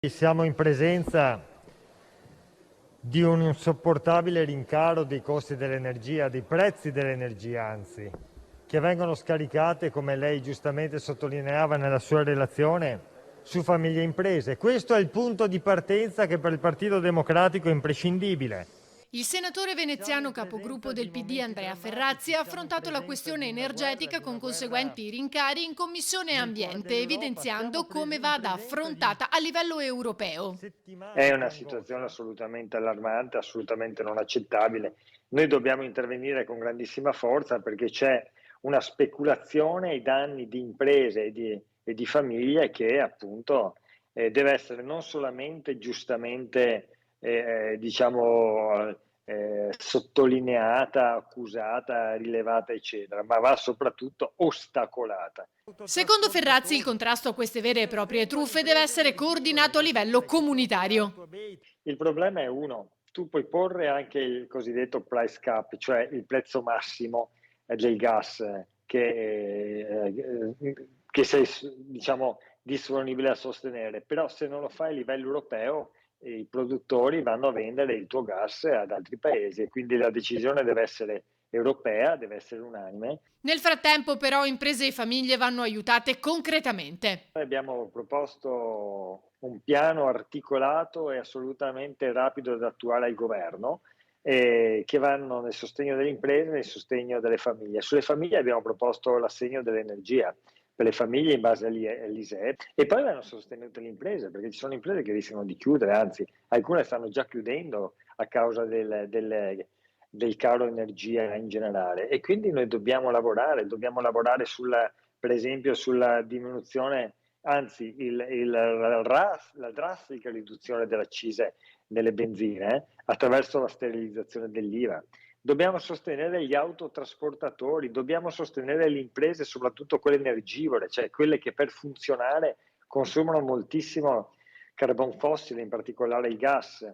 Siamo in presenza di un insopportabile rincaro dei costi dell'energia, dei prezzi dell'energia anzi, che vengono scaricate, come lei giustamente sottolineava nella sua relazione, su famiglie e imprese. Questo è il punto di partenza che per il Partito Democratico è imprescindibile. Il senatore veneziano capogruppo del PD Andrea Ferrazzi ha affrontato la questione energetica con conseguenti rincari in Commissione Ambiente, evidenziando come vada affrontata a livello europeo. È una situazione assolutamente allarmante, assolutamente non accettabile. Noi dobbiamo intervenire con grandissima forza perché c'è una speculazione ai danni di imprese e di famiglie che appunto deve essere non solamente giustamente sottolineata, accusata, rilevata, eccetera, ma va soprattutto ostacolata. Secondo Ferrazzi, il contrasto a queste vere e proprie truffe deve essere coordinato a livello comunitario. Il problema è uno, tu puoi porre anche il cosiddetto price cap, cioè il prezzo massimo del gas che sei diciamo disponibile a sostenere, però se non lo fai a livello europeo i produttori vanno a vendere il tuo gas ad altri paesi e quindi la decisione deve essere europea, deve essere unanime. Nel frattempo, però, imprese e famiglie vanno aiutate concretamente. Noi abbiamo proposto un piano articolato e assolutamente rapido da attuare al governo, che vanno nel sostegno delle imprese e nel sostegno delle famiglie. Sulle famiglie abbiamo proposto l'assegno dell'energia per le famiglie in base all'ISEE e poi vanno sostenute le imprese, perché ci sono imprese che rischiano di chiudere, anzi alcune stanno già chiudendo a causa del caro energia in generale e quindi noi dobbiamo lavorare per esempio sulla diminuzione, anzi la drastica riduzione delle accise nelle benzine attraverso la sterilizzazione dell'IVA. Dobbiamo sostenere gli autotrasportatori, dobbiamo sostenere le imprese, soprattutto quelle energivore, cioè quelle che per funzionare consumano moltissimo carbon fossile, in particolare il gas.